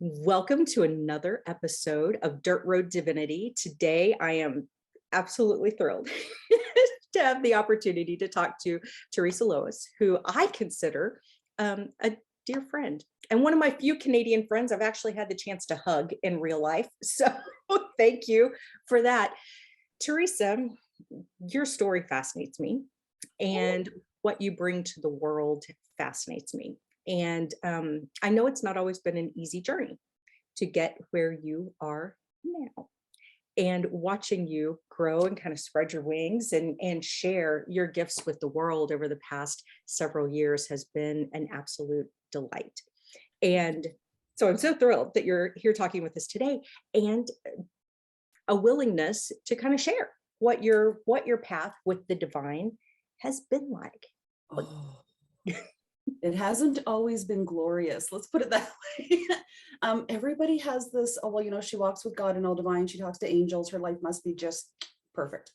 Welcome to another episode of Dirt Road Divinity. Today, I am absolutely thrilled to have the opportunity to talk to Theresa Lois, who I consider a dear friend and one of my few Canadian friends I've actually had the chance to hug in real life. So thank you for that. Theresa, your story fascinates me, and what you bring to the world fascinates me. And I know it's not always been an easy journey to get where you are now. And watching you grow and kind of spread your wings and share your gifts with the world over the past several years has been an absolute delight. And so I'm so thrilled that you're here talking with us today, and a willingness to kind of share what your path with the divine has been like. Oh, it hasn't always been glorious. Let's put it that way. Everybody has this, oh, well, she walks with God and all divine. She talks to angels. Her life must be just perfect.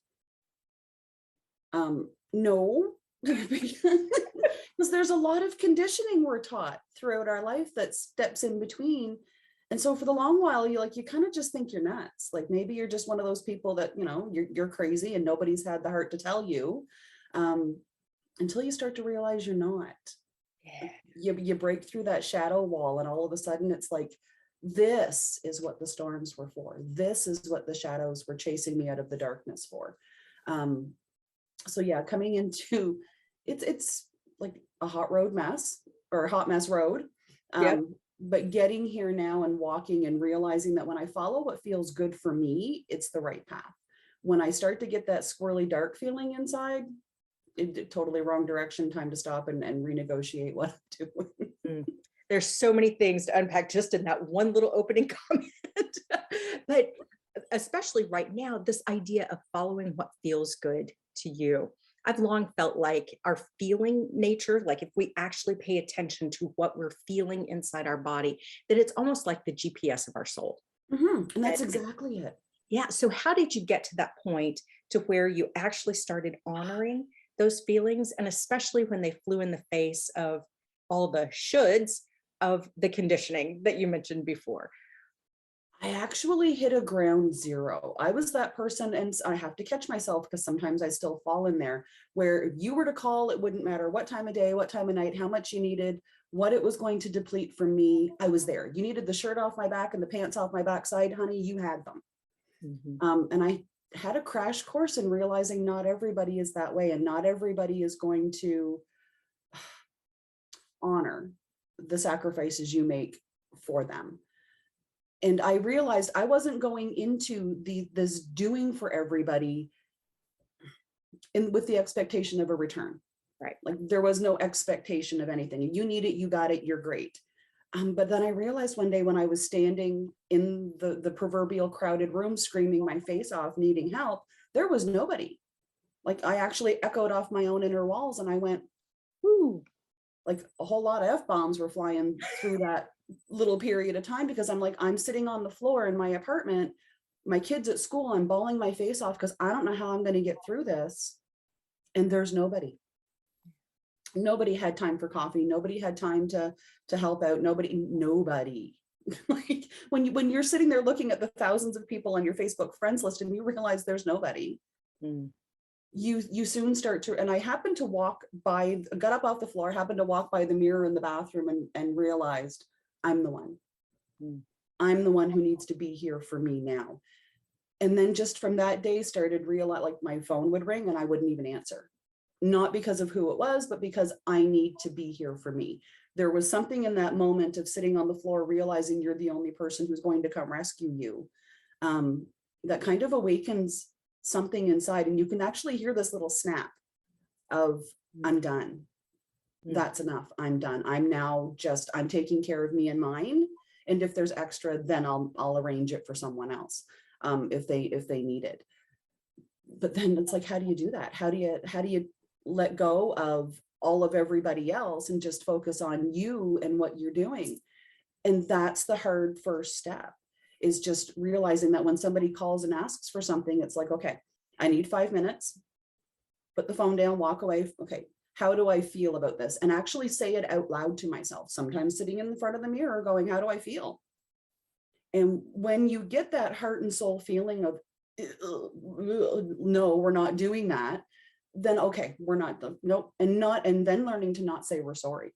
No, because there's a lot of conditioning we're taught throughout our life that steps in between. And so for the long while, you kind of just think you're nuts. Like maybe you're just one of those people that, you're crazy and nobody's had the heart to tell you. Until you start to realize you're not. Yeah. You break through that shadow wall, and all of a sudden it's like, this is what the storms were for. This is what the shadows were chasing me out of the darkness for. So yeah, coming into it's like a hot road mess, or a hot mess road. Yep. But getting here now and walking and realizing that when I follow what feels good for me, it's the right path. When I start to get that squirrely dark feeling inside, totally wrong direction, time to stop and renegotiate what I'm doing. There's so many things to unpack just in that one little opening comment. But especially right now, this idea of following what feels good to you. I've long felt like our feeling nature, like if we actually pay attention to what we're feeling inside our body, that it's almost like the GPS of our soul. And that's exactly it. Yeah. So how did you get to that point to where you actually started honoring those feelings, and especially when they flew in the face of all the shoulds of the conditioning that you mentioned before? I actually hit a ground zero. I was that person, and I have to catch myself because sometimes I still fall in there, where if you were to call, it wouldn't matter what time of day, what time of night, how much you needed, what it was going to deplete from me. I was there. You needed the shirt off my back and the pants off my backside, honey, you had them. And I had a crash course in realizing not everybody is that way, and not everybody is going to honor the sacrifices you make for them. And I realized I wasn't going into this doing for everybody with the expectation of a return. Right. Like there was no expectation of anything. You need it, you got it, you're great. But then I realized one day when I was standing in the proverbial crowded room, screaming my face off, needing help, there was nobody. Like I actually echoed off my own inner walls, and I went, whoo, like a whole lot of F-bombs were flying through that little period of time, because I'm like, I'm sitting on the floor in my apartment, my kids at school, I'm bawling my face off because I don't know how I'm going to get through this. And there's nobody. Nobody had time for coffee. Nobody had time to help out. Nobody. Like when you're sitting there looking at the thousands of people on your Facebook friends list and you realize there's nobody, you soon start to, and I happened to got up off the floor, happened to walk by the mirror in the bathroom and realized I'm the one. I'm the one who needs to be here for me now. And then just from that day started realize, like my phone would ring and I wouldn't even answer. Not because of who it was, but because I need to be here for me. There was something in that moment of sitting on the floor, realizing you're the only person who's going to come rescue you. That kind of awakens something inside, and you can actually hear this little snap of, I'm done. That's enough. I'm done. I'm taking care of me and mine. And if there's extra, then I'll arrange it for someone else if they need it. But then it's like, how do you do that? How do you let go of all of everybody else and just focus on you and what you're doing? And that's the hard first step, is just realizing that when somebody calls and asks for something, it's like, okay, I need 5 minutes, put the phone down, walk away. Okay, how do I feel about this? And actually say it out loud to myself, sometimes sitting in front of the mirror going, how do I feel? And when you get that heart and soul feeling of, no, we're not doing that, then okay, we're not, nope. And then learning to not say we're sorry.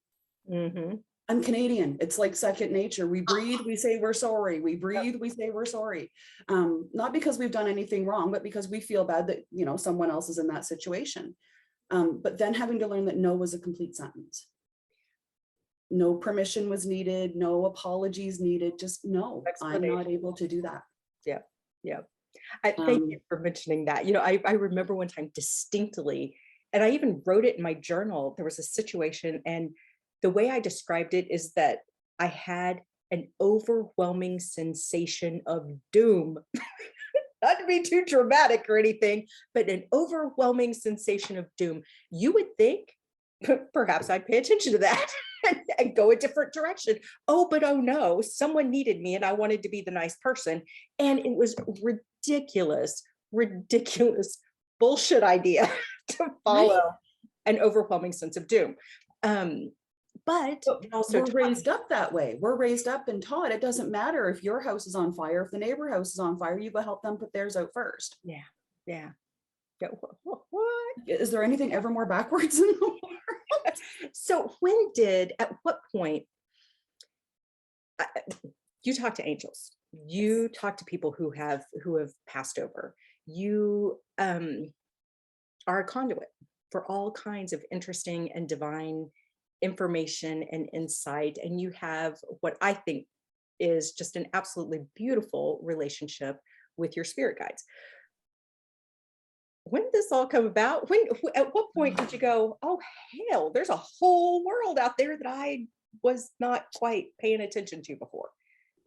Mm-hmm. I'm Canadian. It's like second nature. We breathe, we say we're sorry. We breathe, we say we're sorry. Not because we've done anything wrong, but because we feel bad that, you know, someone else is in that situation. But then having to learn that no was a complete sentence. No permission was needed, no apologies needed, just no, I'm not able to do that. Yeah, yeah. Thank you for mentioning that. You know, I remember one time distinctly, and I even wrote it in my journal. There was a situation, and the way I described it is that I had an overwhelming sensation of doom. Not to be too dramatic or anything, but an overwhelming sensation of doom. You would think perhaps I'd pay attention to that and go a different direction. Oh, but oh no, someone needed me and I wanted to be the nice person. And it was ridiculous bullshit idea to follow an overwhelming sense of doom. But also we're raised up that way. We're raised up and taught it doesn't matter if your house is on fire, if the neighbor house is on fire, you go help them put theirs out first. Yeah, yeah. What? Is there anything ever more backwards in the world? So at what point, you talk to angels, you talk to people who have passed over, you are a conduit for all kinds of interesting and divine information and insight, and you have what I think is just an absolutely beautiful relationship with your spirit guides. When did this all come about? At what point did you go, oh hell, there's a whole world out there that I was not quite paying attention to before?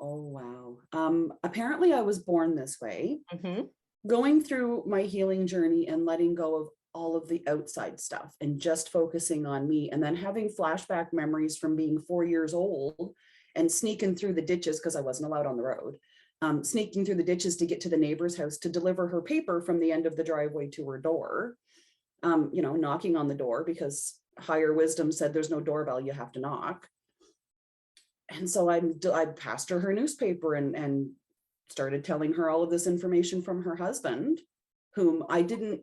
Oh wow. Apparently I was born this way. Mm-hmm. Going through my healing journey and letting go of all of the outside stuff and just focusing on me, and then having flashback memories from being 4 years old and sneaking through the ditches because I wasn't allowed on the road. Sneaking through the ditches to get to the neighbor's house to deliver her paper from the end of the driveway to her door, you know, knocking on the door because higher wisdom said there's no doorbell, you have to knock. And so I passed her newspaper and started telling her all of this information from her husband, whom I didn't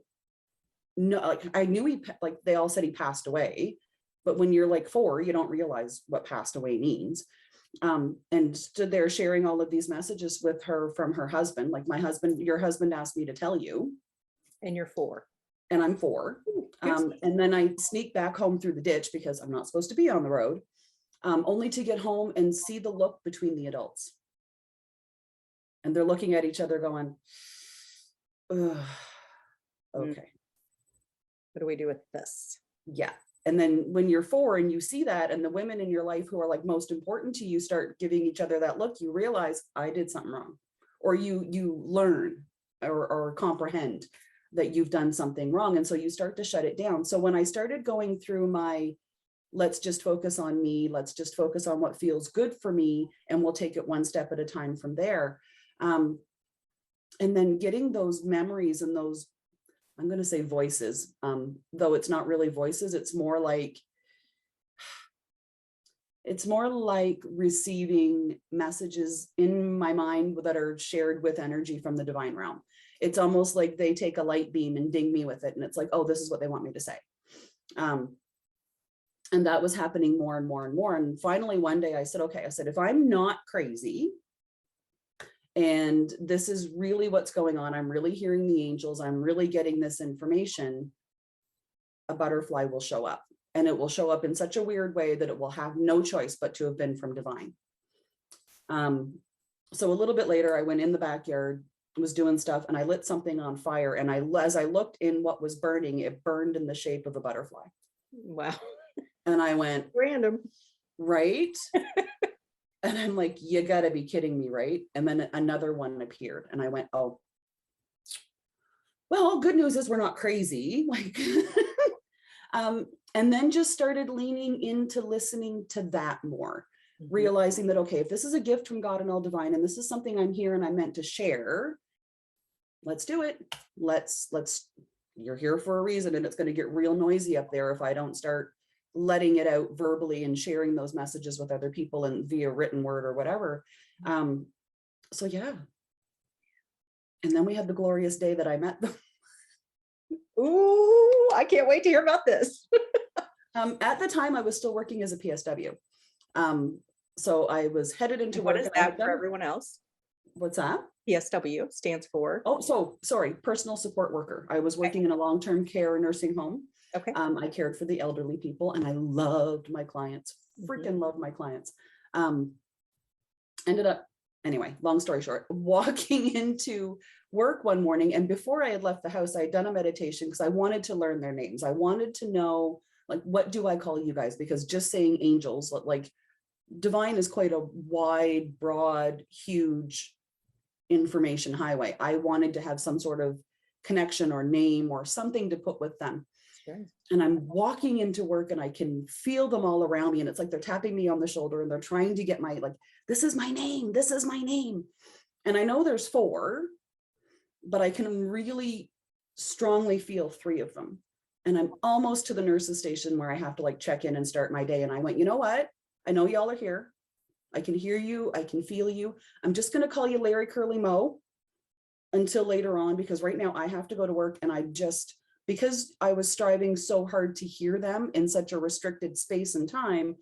know. Like, I knew like they all said he passed away, but when you're like 4, you don't realize what passed away means. And stood there sharing all of these messages with her from her husband, like, my husband, your husband asked me to tell you. And you're 4. And I'm 4. And then I sneak back home through the ditch because I'm not supposed to be on the road, only to get home and see the look between the adults. And they're looking at each other going, ugh, okay. What do we do with this? Yeah. And then when you're 4 and you see that, and the women in your life who are like most important to you start giving each other that look, you realize I did something wrong, or you learn or comprehend that you've done something wrong. And so you start to shut it down. So when I started going through my, let's just focus on me, let's just focus on what feels good for me, and we'll take it one step at a time from there. And then getting those memories and those, I'm going to say voices, though it's not really voices, it's more like receiving messages in my mind that are shared with energy from the divine realm. It's almost like they take a light beam and ding me with it. And it's like, oh, this is what they want me to say. And that was happening more and more and more. And finally, one day I said, okay, if I'm not crazy, and this is really what's going on, I'm really hearing the angels, I'm really getting this information, a butterfly will show up. And it will show up in such a weird way that it will have no choice but to have been from divine. So a little bit later, I went in the backyard, was doing stuff, and I lit something on fire. And as I looked in what was burning, it burned in the shape of a butterfly. Wow. And I went, random, right? And I'm like, you gotta be kidding me, right? And then another one appeared, and I went, oh, well, good news is we're not crazy. Like, and then just started leaning into listening to that more, realizing that, okay, if this is a gift from God and all divine, and this is something I'm here and I'm meant to share, let's do it. Let's, you're here for a reason, and it's going to get real noisy up there if I don't start letting it out verbally and sharing those messages with other people and via written word or whatever. So yeah. And then we had the glorious day that I met them. Ooh, I can't wait to hear about this. At the time, I was still working as a PSW. So I was headed into What work. is And I had that for done, everyone else? what's that? PSW stands for. Oh, so sorry, personal support worker. I was working in a long-term care nursing home. Okay. I cared for the elderly people, and I loved my clients, freaking loved my clients. Ended up, anyway, long story short, walking into work one morning, and before I had left the house, I had done a meditation because I wanted to learn their names. I wanted to know, like, what do I call you guys? Because just saying angels, like divine is quite a wide, broad, huge information highway. I wanted to have some sort of connection or name or something to put with them. Sure. And I'm walking into work and I can feel them all around me. And it's like they're tapping me on the shoulder and they're trying to get my, like, this is my name. This is my name. And I know there's 4, but I can really strongly feel 3 of them. And I'm almost to the nurse's station where I have to like check in and start my day. And I went, you know what? I know y'all are here. I can hear you. I can feel you. I'm just going to call you Larry Curly Mo until later on, because right now I have to go to work. And I just, because I was striving so hard to hear them in such a restricted space and time,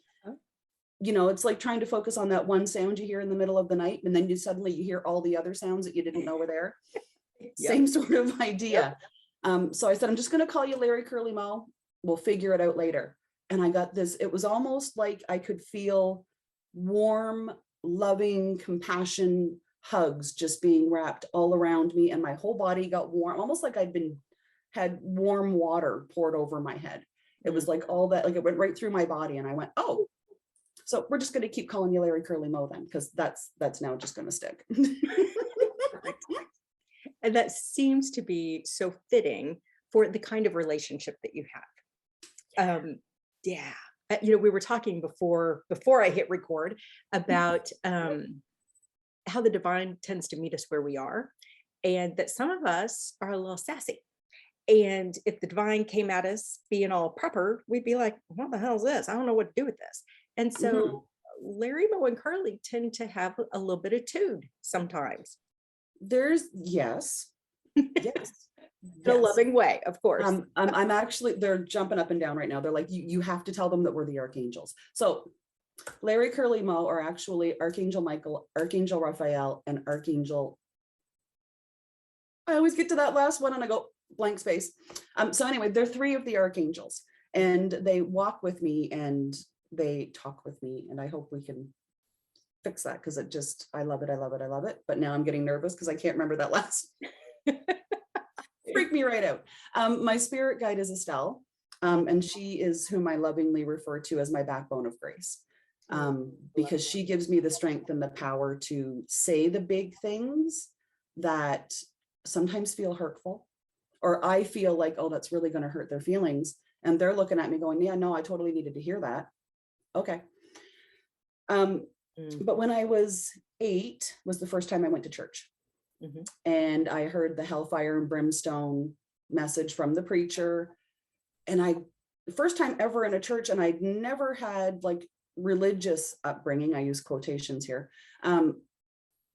you know, it's like trying to focus on that one sound you hear in the middle of the night. And then you suddenly you hear all the other sounds that you didn't know were there. Yep. Same sort of idea. Yep. So I said, I'm just going to call you Larry Curly Mo. We'll figure it out later. And I got this, it was almost like I could feel warm, loving, compassion hugs just being wrapped all around me, and my whole body got warm, almost like had warm water poured over my head. It was like all that, like it went right through my body, and I went, oh, so we're just going to keep calling you Larry Curly Mo then, because that's now just going to stick. And that seems to be so fitting for the kind of relationship that you have. Yeah. You know, we were talking before I hit record about how the divine tends to meet us where we are, and that some of us are a little sassy. And if the divine came at us being all proper, we'd be like, what the hell is this? I don't know what to do with this. And so Larry, Mo, and Carly tend to have a little bit of tude sometimes. Yes. In a loving way, of course. I'm actually, they're jumping up and down right now. They're like, you have to tell them that we're the archangels. So Larry Curly Mo are actually Archangel Michael, Archangel Raphael, and Archangel. I always get to that last one and I go blank space. So anyway, they're 3 of the archangels, and they walk with me and they talk with me, and I hope we can fix that, because it just, I love it. I love it. I love it. But now I'm getting nervous because I can't remember that last. Freak me right out. My spirit guide is Estelle, and she is whom I lovingly refer to as my backbone of grace, because she gives me the strength and the power to say the big things that sometimes feel hurtful, or I feel like, oh, that's really going to hurt their feelings. And they're looking at me going, yeah, no, I totally needed to hear that. Okay. But when I was 8 was the first time I went to church. And I heard the hellfire and brimstone message from the preacher. And first time ever in a church, and I'd never had like religious upbringing. I use quotations here.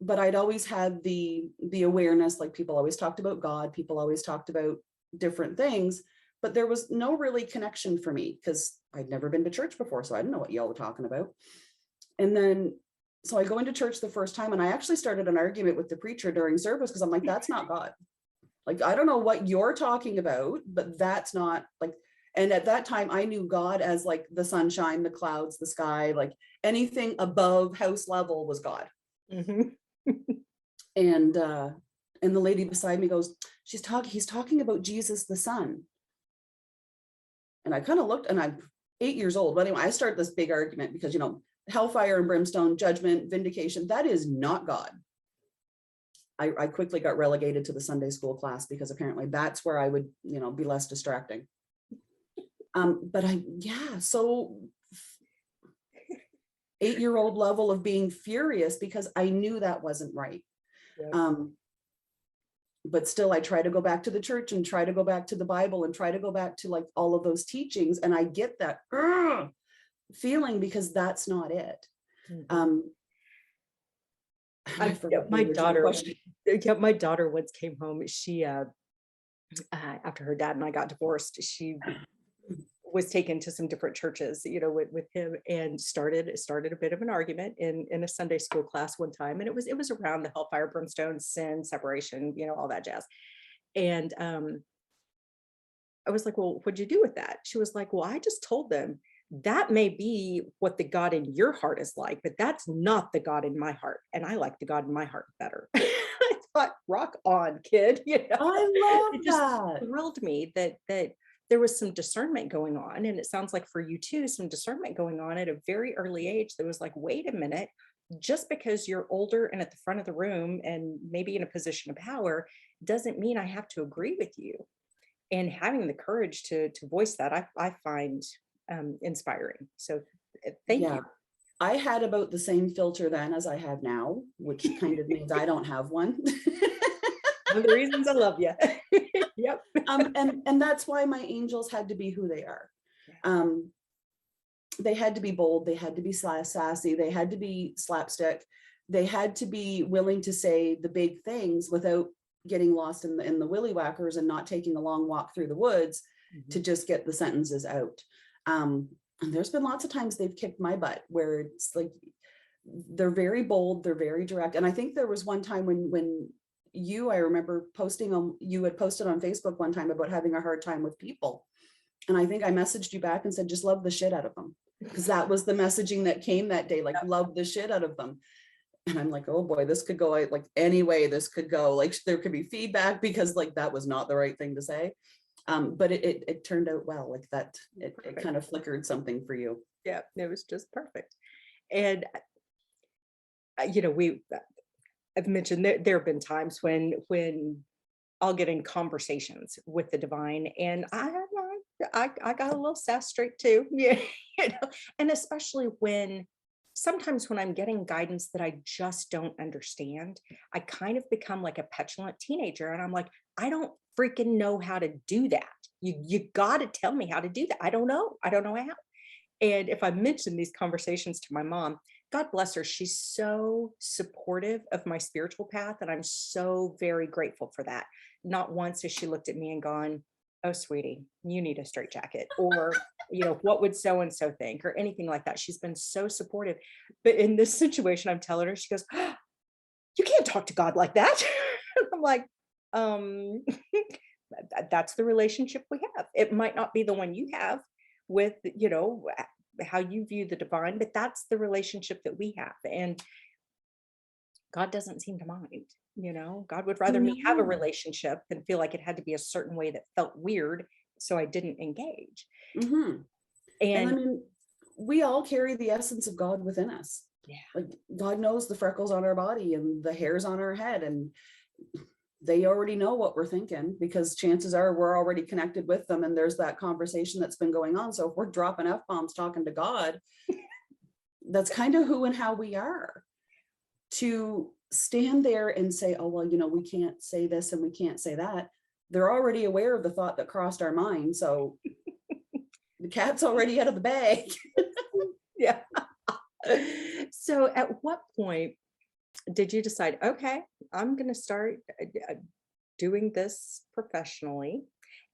But I'd always had the awareness, like people always talked about God, people always talked about different things, but there was no really connection for me because I'd never been to church before. So I didn't know what y'all were talking about. And then, so I go into church the first time, and I actually started an argument with the preacher during service, because I'm like, that's not God. Like, I don't know what you're talking about, but that's not like, and at that time I knew God as like the sunshine, the clouds, the sky, like anything above house level was God. And the lady beside me goes, he's talking about Jesus, the Son. And I kind of looked, and I'm 8 years old. But anyway, I started this big argument because, you know, hellfire and brimstone, judgment, vindication, that is not God. I quickly got relegated to the Sunday school class because apparently that's where I would, you know, be less distracting. But so 8-year-old level of being furious because I knew that wasn't right. Yep. But still, I try to go back to the church and try to go back to the Bible and try to go back to like all of those teachings. And I get that feeling because that's not it. I forgot the original question. My daughter once came home. She, after her dad and I got divorced, she was taken to some different churches, with him, and started a bit of an argument in a Sunday school class one time, and it was around the hellfire, brimstone, sin, separation, all that jazz. And I was like, well, what'd you do with that? She was like, well, I just told them that may be what the God in your heart is like, but that's not the God in my heart, and I like the God in my heart better. I thought, rock on, kid. I It love just that. thrilled me that there was some discernment going on, and it sounds like for you too, some discernment going on at a very early age. That was like, wait a minute, just because you're older and at the front of the room and maybe in a position of power doesn't mean I have to agree with you. And having the courage to voice that, I find inspiring. So thank Yeah. you. I had about the same filter then as I have now, which kind of means I don't have one. One of the reasons I love you. Yep. And that's why my angels had to be who they are. They had to be bold. They had to be sassy. They had to be slapstick. They had to be willing to say the big things without getting lost in the willy whackers and not taking a long walk through the woods to just get the sentences out. And there's been lots of times they've kicked my butt where it's like, they're very bold, they're very direct. And I think there was one time when I remember you had posted on Facebook one time about having a hard time with people. And I think I messaged you back and said, just love the shit out of them. Because that was the messaging that came that day, like love the shit out of them. And I'm like, oh boy, this could go like any way this could go. Like there could be feedback because like that was not the right thing to say. But it turned out well, like that, it kind of flickered something for you. Yeah, it was just perfect. And I've mentioned there have been times when I'll get in conversations with the divine, and I got a little sass streak too. Yeah, and especially sometimes when I'm getting guidance that I just don't understand, I kind of become like a petulant teenager, and I'm like, I don't freaking know how to do that. You got to tell me how to do that. I don't know how. And if I mention these conversations to my mom, God bless her, she's so supportive of my spiritual path, and I'm so very grateful for that. Not once has she looked at me and gone, oh, sweetie, you need a straitjacket, or, what would so-and-so think, or anything like that. She's been so supportive. But in this situation, I'm telling her, she goes, oh, you can't talk to God like that. I'm like, that's the relationship we have. It might not be the one you have with, how you view the divine, but that's the relationship that we have. And God doesn't seem to mind. God would rather me have a relationship than feel like it had to be a certain way that felt weird, so I didn't engage. Mm-hmm. And I And mean, we all carry the essence of God within us. yeah, Like God knows the freckles on our body and the hairs on our head, and they already know what we're thinking because chances are we're already connected with them, and there's that conversation that's been going on. So if we're dropping F-bombs talking to God, that's kind of who and how we are. To stand there and say, oh, well, we can't say this and we can't say that. They're already aware of the thought that crossed our mind. So the cat's already out of the bag. yeah. So at what point did you decide, okay, I'm going to start doing this professionally?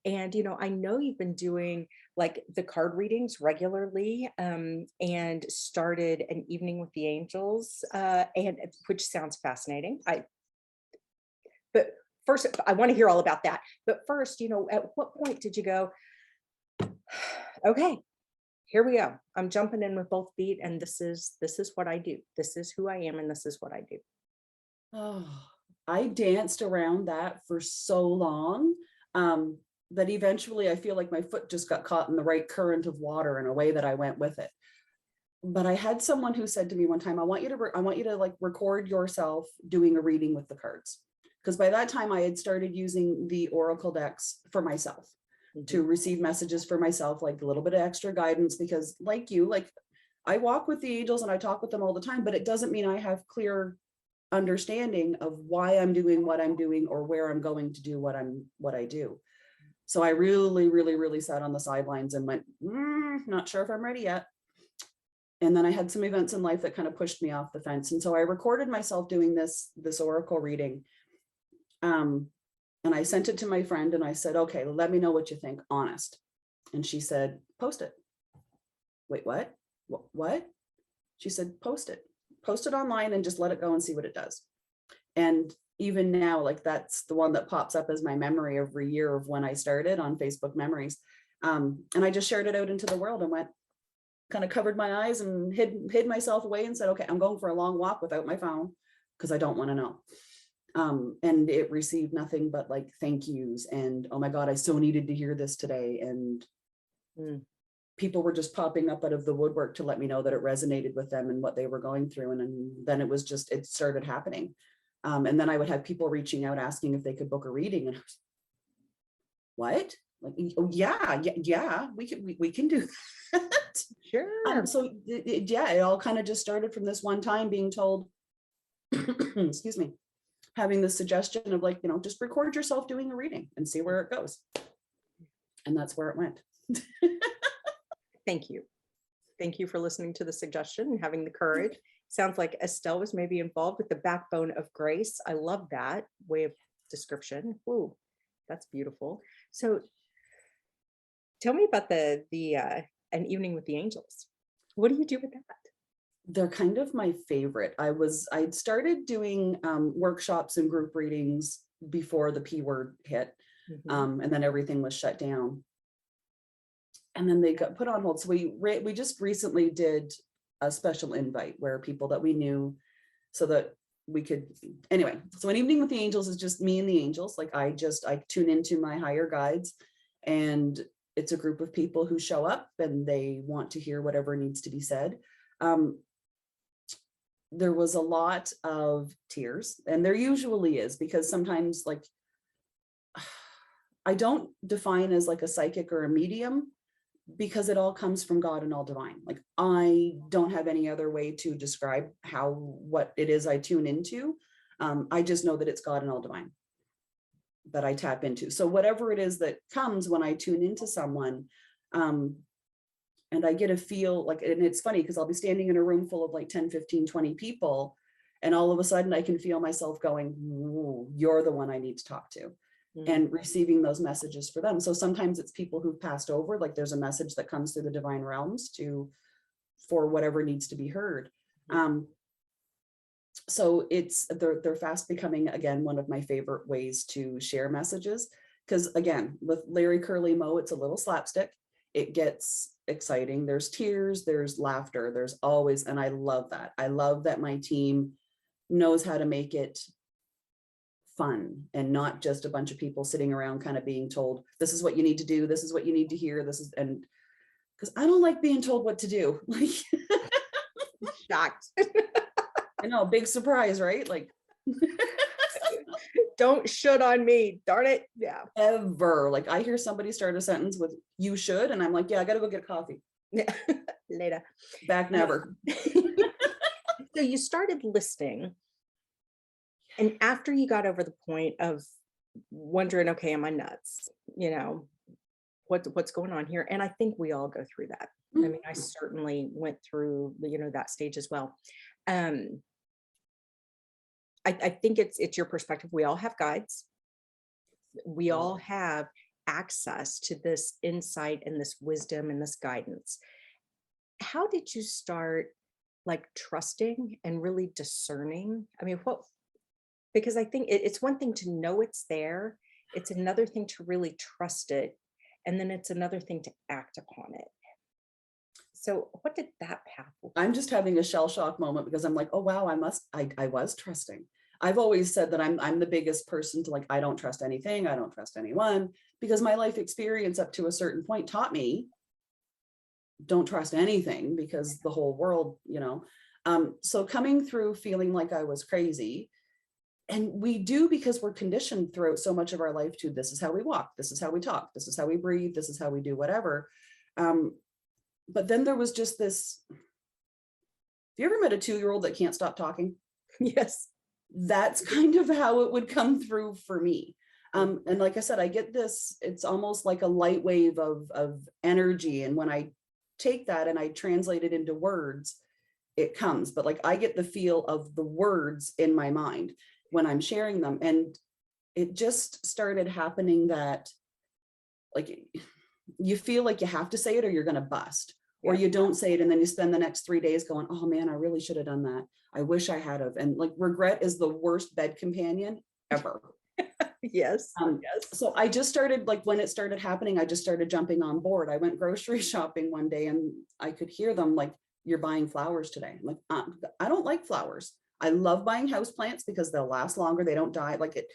And, I know you've been doing like the card readings regularly, and started an evening with the angels, and which sounds fascinating. But first, I want to hear all about that. But first, at what point did you go, okay, here we go. I'm jumping in with both feet, and this is what I do. This is who I am, and this is what I do. Oh, I danced around that for so long. That eventually I feel like my foot just got caught in the right current of water in a way that I went with it. But I had someone who said to me one time, I want you to like record yourself doing a reading with the cards. Because by that time I had started using the Oracle decks for myself to receive messages for myself, like a little bit of extra guidance, because like I walk with the angels and I talk with them all the time, but it doesn't mean I have clear understanding of why I'm doing what I'm doing or where I'm going to do what I do. So I really, really, really sat on the sidelines and went, not sure if I'm ready yet. And then I had some events in life that kind of pushed me off the fence. And so I recorded myself doing this oracle reading. And I sent it to my friend and I said, okay, let me know what you think, honest. And she said, post it. Wait, what? What? She said, post it online and just let it go and see what it does. And even now, like that's the one that pops up as my memory every year of when I started on Facebook memories. And I just shared it out into the world and went, kind of covered my eyes and hid myself away and said, okay, I'm going for a long walk without my phone because I don't want to know. And it received nothing but like thank yous and, oh my God, I so needed to hear this today. And people were just popping up out of the woodwork to let me know that it resonated with them and what they were going through. And then it started happening. And then I would have people reaching out asking if they could book a reading. And I was, what? Like, oh yeah, we can do that. Sure. So it all kind of just started from this one time being told, excuse me, having the suggestion of like, just record yourself doing a reading and see where it goes. And that's where it went. Thank you. Thank you for listening to the suggestion and having the courage. Sounds like Estelle was maybe involved with the backbone of grace. I love that way of description. Ooh, that's beautiful. So tell me about the An Evening with the Angels. What do you do with that? They're kind of my favorite. I'd started doing workshops and group readings before the P word hit. And then everything was shut down. And then they got put on hold. So we just recently did a special invite where people that we knew so that we could, anyway, so An Evening with the Angels is just me and the angels. Like I tune into my higher guides, and it's a group of people who show up and they want to hear whatever needs to be said. There was a lot of tears, and there usually is, because sometimes like I don't define as like a psychic or a medium, because it all comes from God and all divine. Like I don't have any other way to describe what it is I tune into. I just know that it's God and all divine that I tap into. So whatever it is that comes when I tune into someone, and I get a feel like, and it's funny because I'll be standing in a room full of like 10, 15, 20 people. And all of a sudden I can feel myself going, you're the one I need to talk to. And receiving those messages for them. So sometimes it's people who've passed over, like there's a message that comes through the divine realms for whatever needs to be heard. So they're fast becoming, again, one of my favorite ways to share messages. Because again, with Larry Curly Moe, it's a little slapstick. It gets exciting. There's tears, there's laughter, there's always, and I love that. I love that my team knows how to make it fun and not just a bunch of people sitting around kind of being told, this is what you need to do, this is what you need to hear, and because I don't like being told what to do. Like Shocked. I know, big surprise, right? Like don't should on me, darn it. Yeah. Ever. Like I hear somebody start a sentence with you should, and I'm like, yeah, I gotta go get a coffee. Yeah. Later. Back never. So you started listing. And after you got over the point of wondering, okay, am I nuts? What's going on here? And I think we all go through that. I mean, I certainly went through, that stage as well. I think it's your perspective. We all have guides. We all have access to this insight and this wisdom and this guidance. How did you start like trusting and really discerning? I mean, because I think it's one thing to know it's there. It's another thing to really trust it. And then it's another thing to act upon it. So what did that path look like? I'm just having a shell shock moment because I'm like, oh, wow, I was trusting. I've always said that I'm the biggest person to like, I don't trust anything. I don't trust anyone, because my life experience up to a certain point taught me don't trust anything, because the whole world, so coming through feeling like I was crazy. And we do, because we're conditioned throughout so much of our life to, this is how we walk, this is how we talk, this is how we breathe, this is how we do whatever. But then there was just this, have you ever met a 2-year-old that can't stop talking? Yes. That's kind of how it would come through for me. And like I said, I get this, it's almost like a light wave of energy. And when I take that and I translate it into words, it comes. But like I get the feel of the words in my mind when I'm sharing them. And it just started happening that like you feel like you have to say it or you're going to bust, or you don't say it and then you spend the next 3 days going, oh man, I really should have done that. I wish I had have. And like regret is the worst bed companion ever. Yes. So I just started, like when it started happening, I just started jumping on board. I went grocery shopping one day and I could hear them like, you're buying flowers today. I'm like, I don't like flowers. I love buying houseplants because they'll last longer. They don't die. Like it,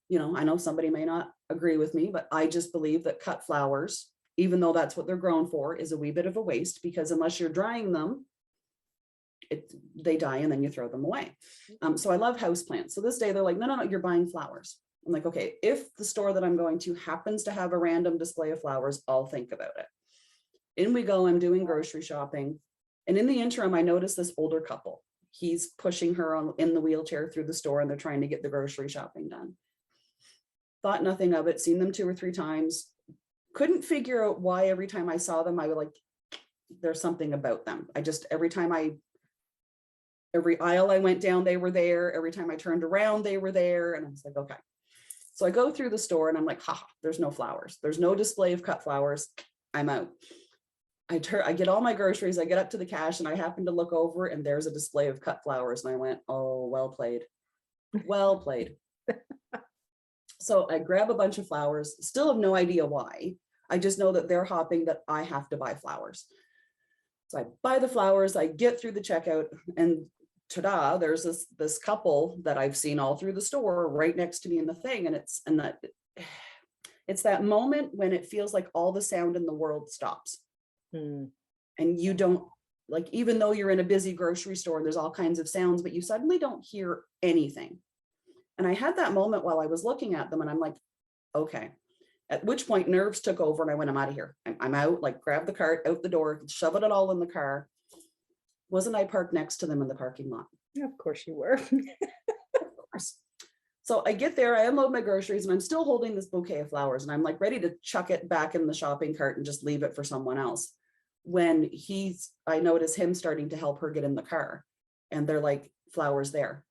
you know, I know somebody may not agree with me, but I just believe that cut flowers, even though that's what they're grown for, is a wee bit of a waste, because unless you're drying them, they die and then you throw them away. So I love houseplants. So this day they're like, no, you're buying flowers. I'm like, okay, if the store that I'm going to happens to have a random display of flowers, I'll think about it. In we go, I'm doing grocery shopping. And in the interim, I noticed this older couple. He's pushing her in the wheelchair through the store and they're trying to get the grocery shopping done. Thought nothing of it, seen them 2 or 3 times. Couldn't figure out why every time I saw them, I would like, there's something about them. Every aisle I went down, they were there. Every time I turned around, they were there. And I was like, okay. So I go through the store and I'm like, there's no flowers. There's no display of cut flowers. I'm out. I get all my groceries. I get up to the cash and I happen to look over and there's a display of cut flowers. And I went, oh, well played. Well played. So I grab a bunch of flowers, still have no idea why. I just know that they're hopping that I have to buy flowers. So I buy the flowers, I get through the checkout, and ta-da, there's this couple that I've seen all through the store right next to me in the thing. And it's that moment when it feels like all the sound in the world stops. And you don't, like, even though you're in a busy grocery store and there's all kinds of sounds, but you suddenly don't hear anything. And I had that moment while I was looking at them and I'm like, okay. At which point nerves took over and I went, I'm out of here. I'm out, like grab the cart out the door, shove it all in the car. Wasn't I parked next to them in the parking lot? Yeah, of course you were. Of course. So I get there, I unload my groceries and I'm still holding this bouquet of flowers and I'm like ready to chuck it back in the shopping cart and just leave it for someone else. When I notice him starting to help her get in the car and they're like, flowers there.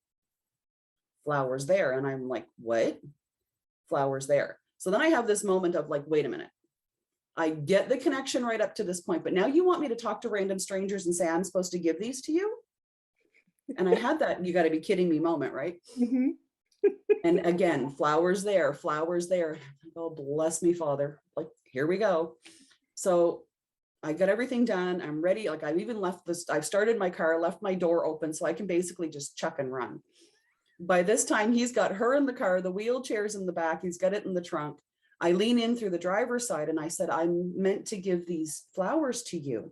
Flowers there. And I'm like, what? Flowers there. So then I have this moment of like, wait a minute. I get the connection right up to this point, but now you want me to talk to random strangers and say, I'm supposed to give these to you? And I had that, you got to be kidding me moment, right? Mm-hmm. And again, flowers there, flowers there. Oh, bless me, Father. Like, here we go. So I got everything done. I'm ready. Like I've even left this, I've started my car, left my door open so I can basically just chuck and run. By this time, he's got her in the car, the wheelchair's in the back, he's got it in the trunk. I lean in through the driver's side and I said, I'm meant to give these flowers to you.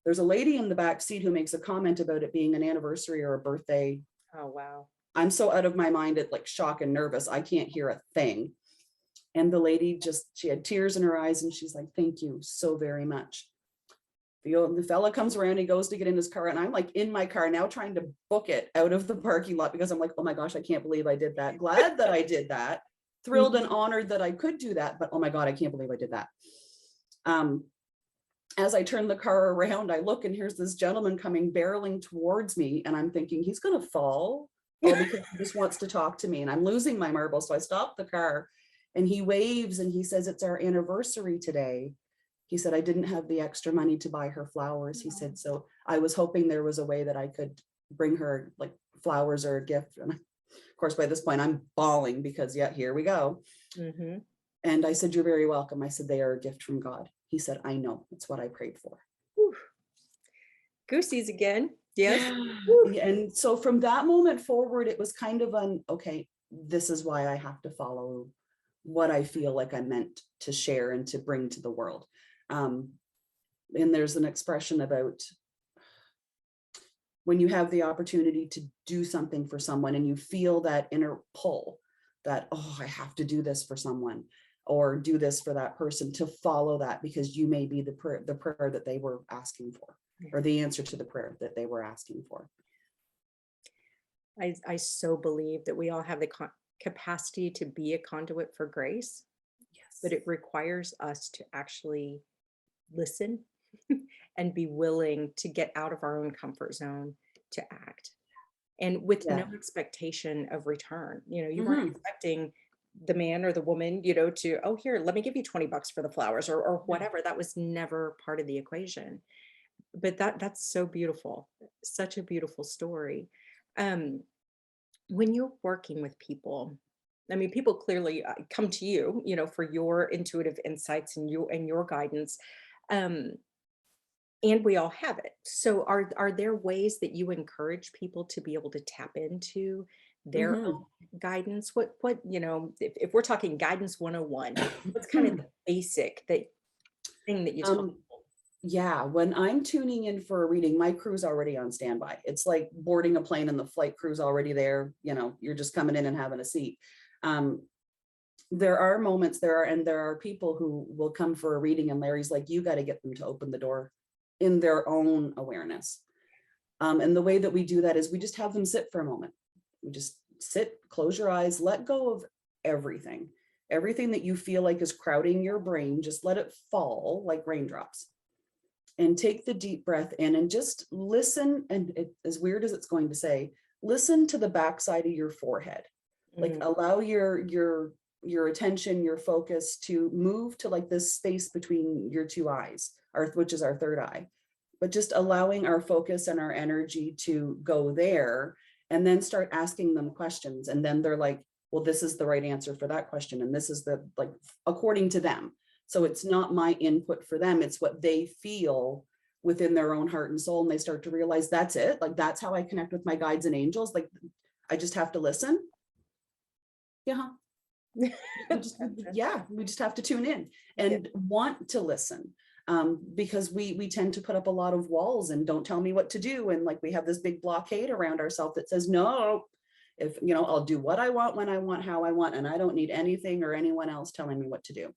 There's a lady in the back seat who makes a comment about it being an anniversary or a birthday. Oh, wow. I'm so out of my mind at like shock and nervous. I can't hear a thing. And the lady she had tears in her eyes and she's like, thank you so very much. The fella comes around, he goes to get in his car and I'm like in my car now trying to book it out of the parking lot because I'm like, oh my gosh, I can't believe I did that. Glad that I did that. Thrilled and honored that I could do that. But oh my God, I can't believe I did that. As I turn the car around, I look and here's this gentleman coming barreling towards me and I'm thinking he's going to fall because he just wants to talk to me and I'm losing my marbles. So I stop the car and he waves and he says, it's our anniversary today. He said, I didn't have the extra money to buy her flowers. He said, so I was hoping there was a way that I could bring her like flowers or a gift. And of course, by this point, I'm bawling because yeah, here we go. Mm-hmm. And I said, you're very welcome. I said, they are a gift from God. He said, I know. That's what I prayed for. Whew. Goosies again. Yes. Yeah. And so from that moment forward, it was kind of okay, this is why I have to follow what I feel like I'm meant to share and to bring to the world. And there's an expression about when you have the opportunity to do something for someone and you feel that inner pull that, oh, I have to do this for someone or do this for that person, to follow that because you may be the prayer that they were asking for or the answer to the prayer that they were asking for. I so believe that we all have the capacity to be a conduit for grace. Yes. But it requires us to actually listen and be willing to get out of our own comfort zone to act, and with no Yeah. expectation of return. You weren't Hmm. expecting the man or the woman, to, oh, here, let me give you $20 for the flowers, or whatever. That was never part of the equation. But that's so beautiful. Such a beautiful story. Um, when you're working with people, I mean, people clearly come to you, for your intuitive insights and your guidance. Um, and we all have it. So are there ways that you encourage people to be able to tap into their Hmm. own guidance? What, if we're talking guidance 101, what's kind of the basic thing that you tell Um, people? yeah, when I'm tuning in for a reading, my crew's already on standby. It's like boarding a plane and the flight crew's already there. You're just coming in and having a seat. Um, there are moments there are people who will come for a reading and Larry's like, you got to get them to open the door in their own awareness. And the way that we do that is we just have them sit for a moment. We just sit, close your eyes, let go of everything. Everything that you feel like is crowding your brain, just let it fall like raindrops. And take the deep breath in and just listen. And as weird as it's going to say, listen to the backside of your forehead. Like Mm, allow your attention, your focus to move to like this space between your two eyes, which is our third eye. But just allowing our focus and our energy to go there, and then start asking them questions. And then they're like, well, this is the right answer for that question. And this is the, like, according to them. So it's not my input for them. It's what they feel within their own heart and soul. And they start to realize that's it. Like, that's how I connect with my guides and angels. Like, I just have to listen. Yeah. We just have to tune in yeah. and want to listen. Because we tend to put up a lot of walls and don't tell me what to do. And like, we have this big blockade around ourselves that says, no, if, I'll do what I want, when I want, how I want, and I don't need anything or anyone else telling me what to do.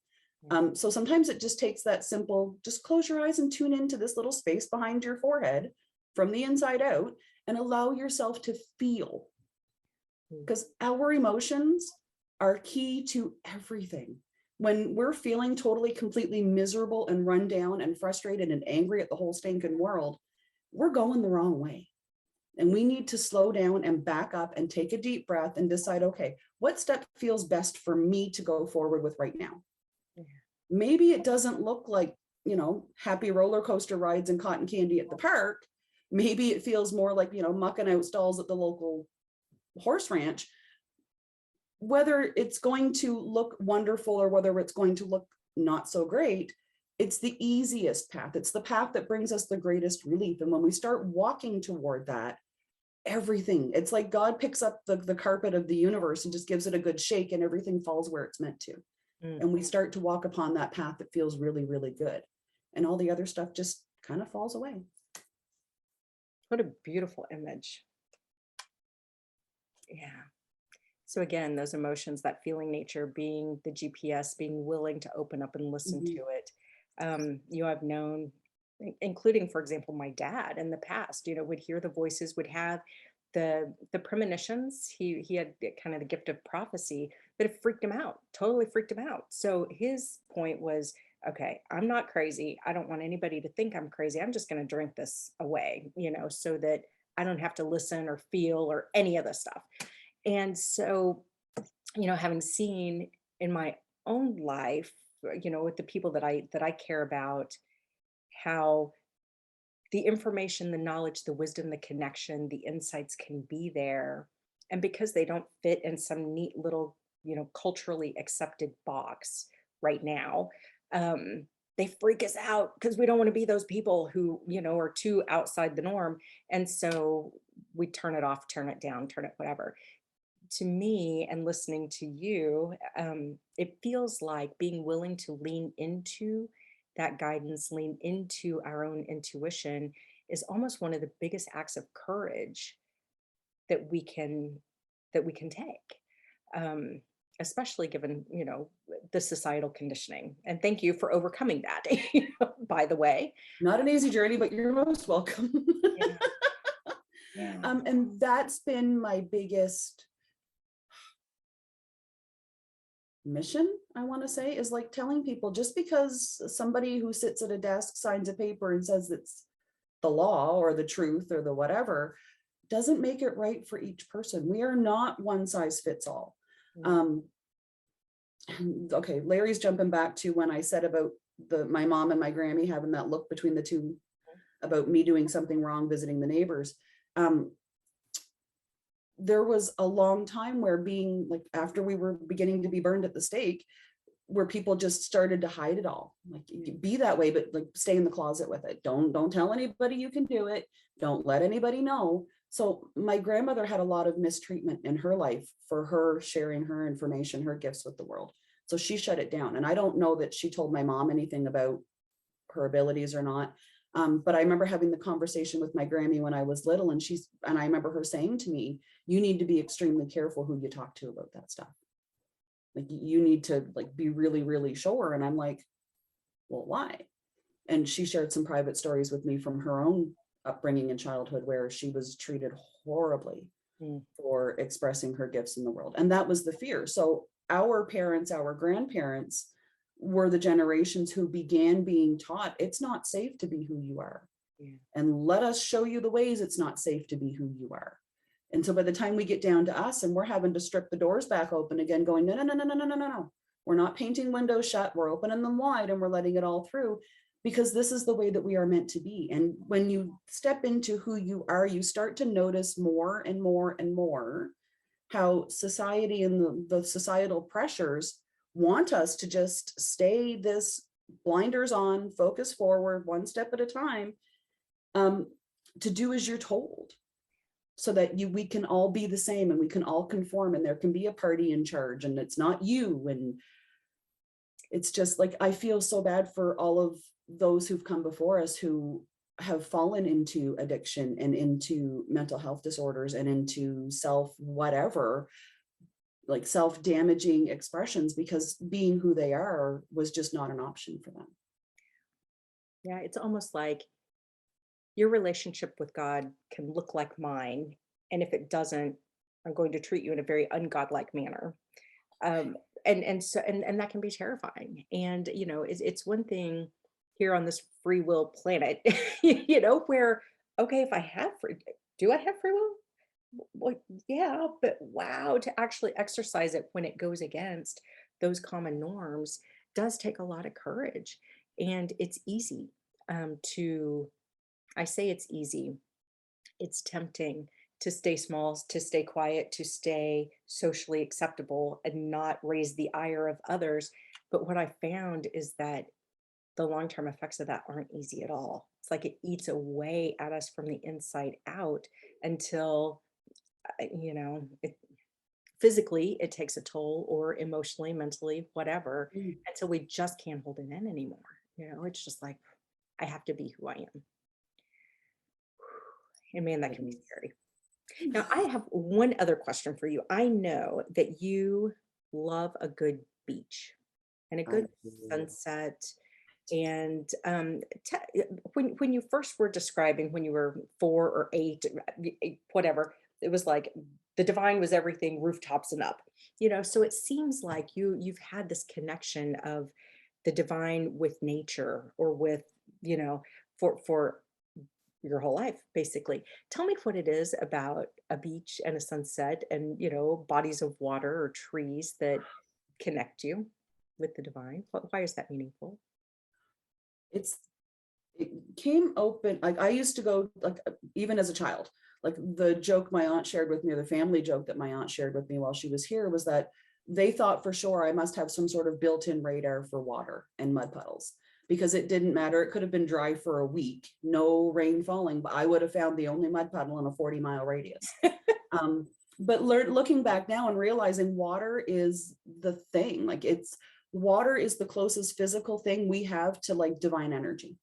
So sometimes it just takes that simple, just close your eyes and tune into this little space behind your forehead from the inside out and allow yourself to feel, because our emotions are key to everything. When we're feeling totally, completely miserable and run down and frustrated and angry at the whole stinking world, we're going the wrong way. And we need to slow down and back up and take a deep breath and decide, okay, what step feels best for me to go forward with right now? Maybe it doesn't look like, happy roller coaster rides and cotton candy at the park. Maybe it feels more like, mucking out stalls at the local horse ranch. Whether it's going to look wonderful or whether it's going to look not so great, it's the easiest path. It's the path that brings us the greatest relief. And when we start walking toward that, everything, it's like God picks up the carpet of the universe and just gives it a good shake and everything falls where it's meant to. Mm, And we start to walk upon that path that feels really, really good. And all the other stuff just kind of falls away. what a beautiful image. Yeah. So again, those emotions, that feeling nature, being the GPS, being willing to open up and listen to Mhm. it. I've known, including, for example, my dad in the past, would hear the voices, would have the premonitions. He had kind of the gift of prophecy, but it freaked him out, totally freaked him out. So his point was, okay, I'm not crazy. I don't want anybody to think I'm crazy. I'm just going to drink this away, so that I don't have to listen or feel or any of this stuff. And so, having seen in my own life, with the people that I care about, how the information, the knowledge, the wisdom, the connection, the insights can be there. And because they don't fit in some neat little, culturally accepted box right now, they freak us out because we don't want to be those people who, are too outside the norm. And so we turn it off, turn it down, turn it whatever. To me, and listening to you, it feels like being willing to lean into that guidance, lean into our own intuition is almost one of the biggest acts of courage that we can take. Um, Especially given, the societal conditioning. And thank you for overcoming that, by the way. Not an easy journey, but you're most welcome. Yeah. Yeah. And that's been my biggest mission, I want to say, is like telling people, just because somebody who sits at a desk signs a paper and says it's the law or the truth or the whatever, doesn't make it right for each person. We are not one size fits all. Okay, Larry's jumping back to when I said about my mom and my Grammy having that look between the two about me doing something wrong, visiting the neighbors. There was a long time where, being like, after we were beginning to be burned at the stake, where people just started to hide it all. Like, be that way, but like, stay in the closet with it. Don't tell anybody you can do it. Don't let anybody know. So my grandmother had a lot of mistreatment in her life for her sharing her information, her gifts with the world. So she shut it down. And I don't know that she told my mom anything about her abilities or not. But I remember having the conversation with my Grammy when I was little, and I remember her saying to me, you need to be extremely careful who you talk to about that stuff. Like, you need to like be really, really sure. And I'm like, well, why? And she shared some private stories with me from her own upbringing in childhood, where she was treated horribly for expressing her gifts in the world. And that was the fear. So our parents, our grandparents were the generations who began being taught it's not safe to be who you are. And let us show you the ways it's not safe to be who you are. And so by the time we get down to us and we're having to strip the doors back open again, going, no, no, no, no, no, no, no, no. We're not painting windows shut. We're opening them wide and we're letting it all through, because this is the way that we are meant to be. And when you step into who you are, you start to notice more and more and more how society and the societal pressures want us to just stay this blinders on, focus forward, one step at a time, to do as you're told, so that we can all be the same and we can all conform, and there can be a party in charge and it's not you. And it's just like, I feel so bad for all of those who've come before us who have fallen into addiction and into mental health disorders and into whatever, like self-damaging expressions, because being who they are was just not an option for them. Yeah, it's almost like your relationship with God can look like mine, and if it doesn't, I'm going to treat you in a very ungodlike manner. And that can be terrifying. And it's one thing here on this free will planet, where, okay, if I have do I have free will? Well, yeah, but wow, to actually exercise it when it goes against those common norms does take a lot of courage. And it's easy I say it's easy. It's tempting to stay small, to stay quiet, to stay socially acceptable and not raise the ire of others. But what I found is that the long-term effects of that aren't easy at all. It's like it eats away at us from the inside out until, it physically it takes a toll, or emotionally, mentally, whatever, until we just can't hold it in anymore. It's just like, I have to be who I am. And man, that can be scary. Now, I have one other question for you. I know that you love a good beach and a good sunset. And when you first were describing when you were 4 or 8, whatever, it was like the divine was everything, rooftops and up. So it seems like you've had this connection of the divine with nature, or with, for your whole life, basically. Tell me what it is about a beach and a sunset and, bodies of water or trees that connect you with the divine. Why is that meaningful? It came open. Like, I used to go, like, even as a child, like the joke my aunt shared with me, or the family joke that my aunt shared with me while she was here, was that they thought for sure I must have some sort of built-in radar for water and mud puddles, because it didn't matter. It could have been dry for a week, no rain falling, but I would have found the only mud puddle in a 40-mile radius. But looking back now and realizing water is the thing, like water is the closest physical thing we have to like divine energy.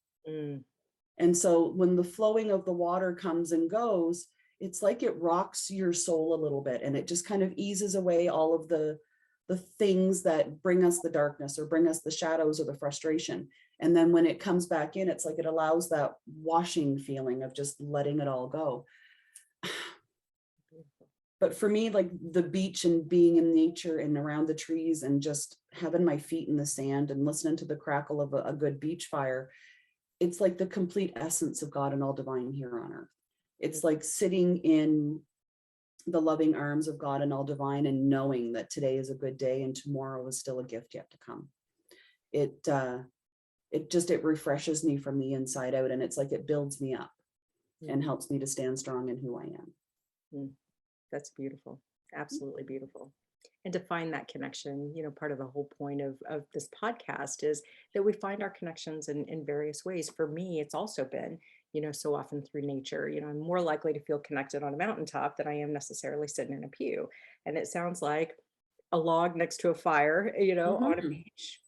And so when the flowing of the water comes and goes, it's like it rocks your soul a little bit, and it just kind of eases away all of the things that bring us the darkness or bring us the shadows or the frustration. And then when it comes back in, it's like it allows that washing feeling of just letting it all go. But for me, like the beach and being in nature and around the trees and just having my feet in the sand and listening to the crackle of a good beach fire, it's like the complete essence of God and all divine here on earth. It's like sitting in the loving arms of God and all divine and knowing that today is a good day and tomorrow is still a gift yet to come. It refreshes me from the inside out, and it's like it builds me up and helps me to stand strong in who I am. That's beautiful. Absolutely beautiful. And to find that connection, part of the whole point of this podcast is that we find our connections in various ways. For me, it's also been, so often through nature. I'm more likely to feel connected on a mountaintop than I am necessarily sitting in a pew. And it sounds like a log next to a fire, on a beach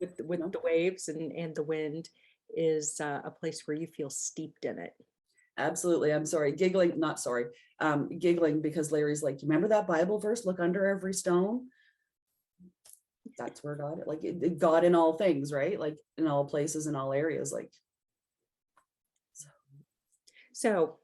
with the waves and the wind is a place where you feel steeped in it. Absolutely. I'm sorry. Giggling because Larry's like, remember that Bible verse, look under every stone? That's where God, like God in all things, right? Like in all places, in all areas, like. So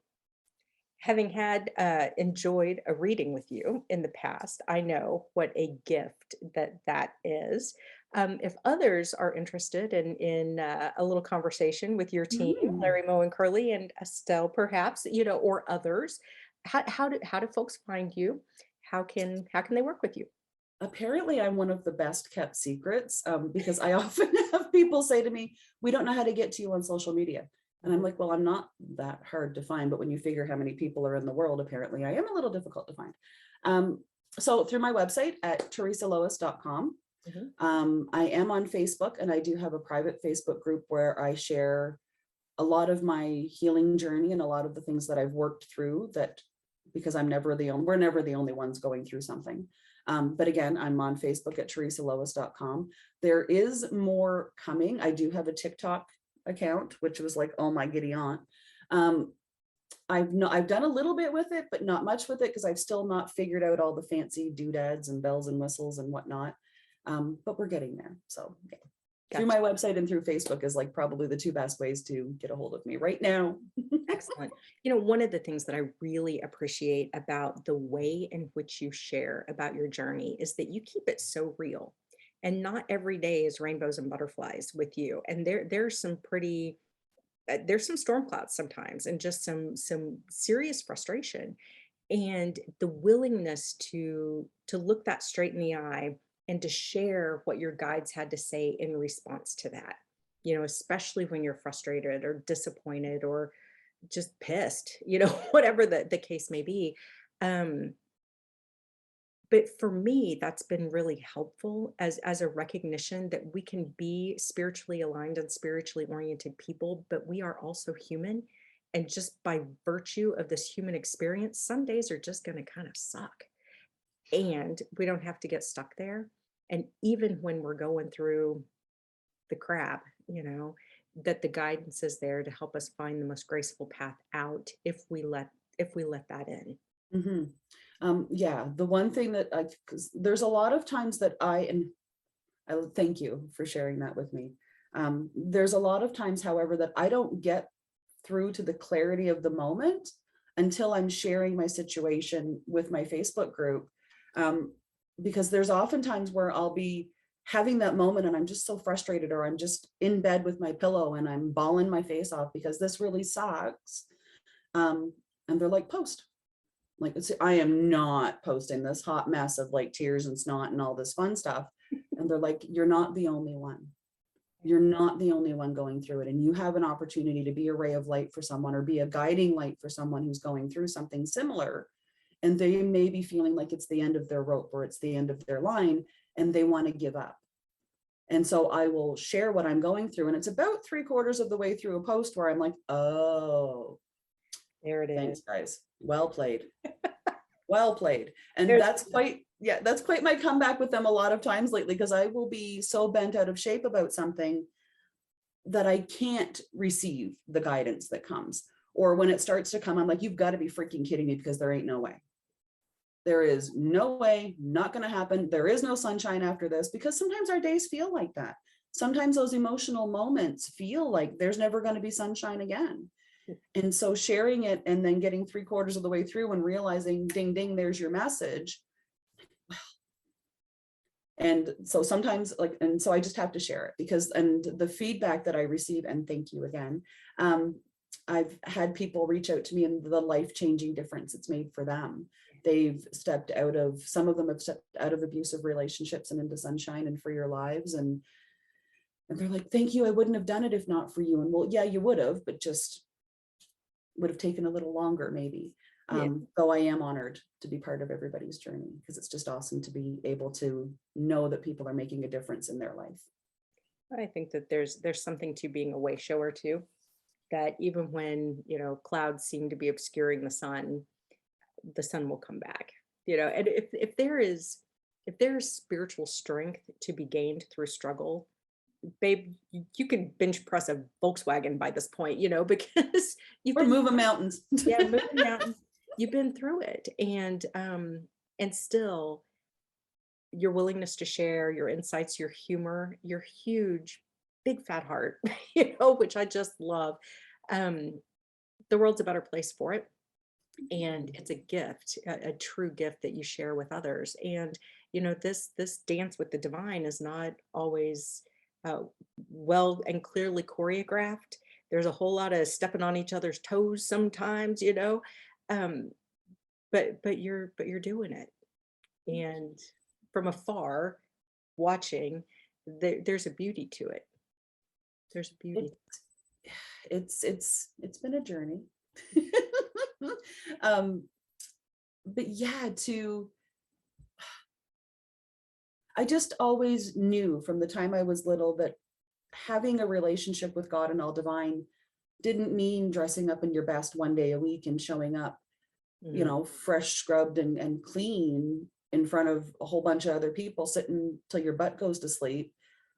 having had enjoyed a reading with you in the past, I know what a gift that is. If others are interested in a little conversation with your team, Larry, Mo, and Curly, and Estelle, perhaps, or others, how do folks find you? How can they work with you? Apparently, I'm one of the best kept secrets because I often have people say to me, "We don't know how to get to you on social media." And I'm like, well, I'm not that hard to find, but when you figure how many people are in the world, apparently I am a little difficult to find. So through my website at theresalois.com, I am on Facebook, and I do have a private Facebook group where I share a lot of my healing journey and a lot of the things that I've worked through, that because we're never the only ones going through something. But again, I'm on Facebook at theresalois.com. There is more coming. I do have a TikTok account, which was like, oh my giddy aunt. I've done a little bit with it, but not much with it because I've still not figured out all the fancy doodads and bells and whistles and whatnot. But we're getting there. So yeah. Gotcha. Through my website and through Facebook is like probably the two best ways to get a hold of me right now. Excellent. One of the things that I really appreciate about the way in which you share about your journey is that you keep it so real. And not every day is rainbows and butterflies with you. And there's some storm clouds sometimes, and just some serious frustration. And the willingness to look that straight in the eye and to share what your guides had to say in response to that, especially when you're frustrated or disappointed or just pissed, whatever the case may be. But for me, that's been really helpful as a recognition that we can be spiritually aligned and spiritually oriented people, but we are also human. And just by virtue of this human experience, some days are just going to kind of suck. And we don't have to get stuck there. And even when we're going through the crap, that the guidance is there to help us find the most graceful path out if we let that in. Yeah, the one thing that because there's a lot of times that I thank you for sharing that with me. There's a lot of times, however, that I don't get through to the clarity of the moment until I'm sharing my situation with my Facebook group. Because there's often times where I'll be having that moment and I'm just so frustrated, or I'm just in bed with my pillow and I'm bawling my face off because this really sucks. And they're like, post. Like, I am not posting this hot mess of like tears and snot and all this fun stuff. And they're like, you're not the only one. You're not the only one going through it. And you have an opportunity to be a ray of light for someone, or be a guiding light for someone who's going through something similar. And they may be feeling like it's the end of their rope or it's the end of their line, and they want to give up. And so I will share what I'm going through. And it's about 3/4 of the way through a post where I'm like, oh, there it is. Thanks, guys. Well played. Well played. And that's quite my comeback with them a lot of times lately, because I will be so bent out of shape about something that I can't receive the guidance that comes. Or when it starts to come, I'm like, you've got to be freaking kidding me, because there ain't no way. There is no way, not going to happen. There is no sunshine after this, because sometimes our days feel like that. Sometimes those emotional moments feel like there's never going to be sunshine again. And so sharing it and then getting 3/4 of the way through and realizing, ding, ding, there's your message. And so sometimes and so I just have to share it because, and the feedback that I receive, and thank you again, I've had people reach out to me and the life-changing difference it's made for them. Some of them have stepped out of abusive relationships and into sunshine and freer lives. And they're like, thank you, I wouldn't have done it if not for you. And well, yeah, you would have, but just would have taken a little longer maybe. Though I am honored to be part of everybody's journey, because it's just awesome to be able to know that people are making a difference in their life. I think that there's something to being a way shower too, that even when, clouds seem to be obscuring the sun will come back, and if there is spiritual strength to be gained through struggle, babe, you can bench press a Volkswagen by this point, because We're moving mountains. yeah, moving mountains. You've been through it, and still your willingness to share your insights, your humor, your huge, big fat heart, which I just love. The world's a better place for it. And it's a gift, a true gift that you share with others. And, this dance with the divine is not always well and clearly choreographed. There's a whole lot of stepping on each other's toes sometimes, but you're doing it. And from afar, watching, there's a beauty to it. There's a beauty. It's been a journey. But yeah, I just always knew from the time I was little that having a relationship with God and all divine didn't mean dressing up in your best one day a week and showing up, fresh, scrubbed and clean in front of a whole bunch of other people, sitting till your butt goes to sleep,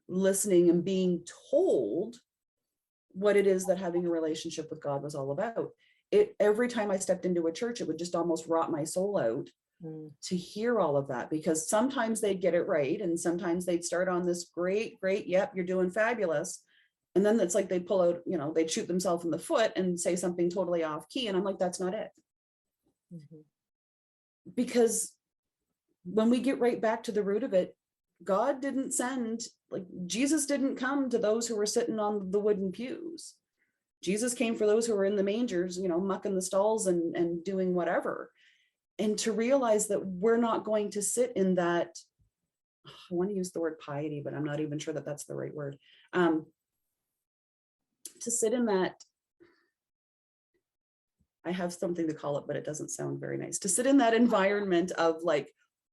listening and being told what it is that having a relationship with God was all about. Every time I stepped into a church, it would just almost rot my soul out to hear all of that, because sometimes they'd get it right. And sometimes they'd start on this great, yep, you're doing fabulous. And then it's like they'd pull out, they'd shoot themselves in the foot and say something totally off key. And I'm like, that's not it. Because when we get right back to the root of it, God didn't Jesus didn't come to those who were sitting on the wooden pews. Jesus came for those who were in the mangers, mucking the stalls and doing whatever. And to realize that we're not going to sit in that, I want to use the word piety, but I'm not even sure that that's the right word. To sit in that, I have something to call it, but it doesn't sound very nice. To sit in that environment of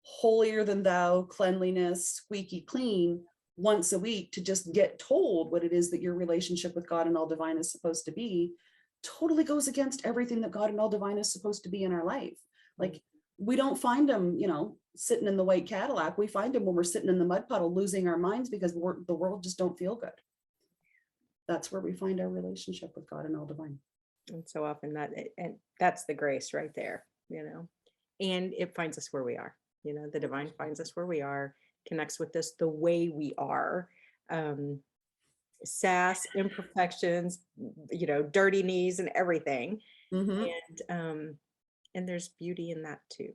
holier than thou, cleanliness, squeaky clean once a week, to just get told what it is that your relationship with God and all divine is supposed to be, totally goes against everything that God and all divine is supposed to be in our life. We don't find them, sitting in the white Cadillac. We find them when we're sitting in the mud puddle, losing our minds because the world just don't feel good. That's where we find our relationship with God and all divine. And so often and that's the grace right there, and it finds us where we are. The divine finds us where we are, connects with us the way we are. Sass, imperfections, dirty knees and everything. And there's beauty in that too.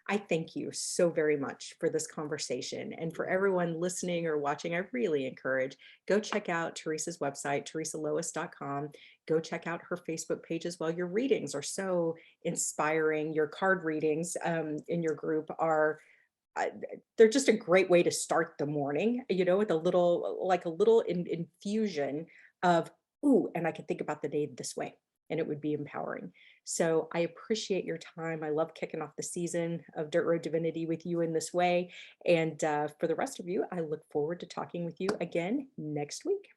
I thank you so very much for this conversation. And for everyone listening or watching, I really encourage, go check out Theresa's website, theresalois.com. Go check out her Facebook page as well. Your readings are so inspiring. Your card readings in your group are, they're just a great way to start the morning, with a little infusion of, ooh, and I can think about the day this way. And it would be empowering. So I appreciate your time. I love kicking off the season of Dirt Road Divinity with you in this way. And for the rest of you, I look forward to talking with you again next week.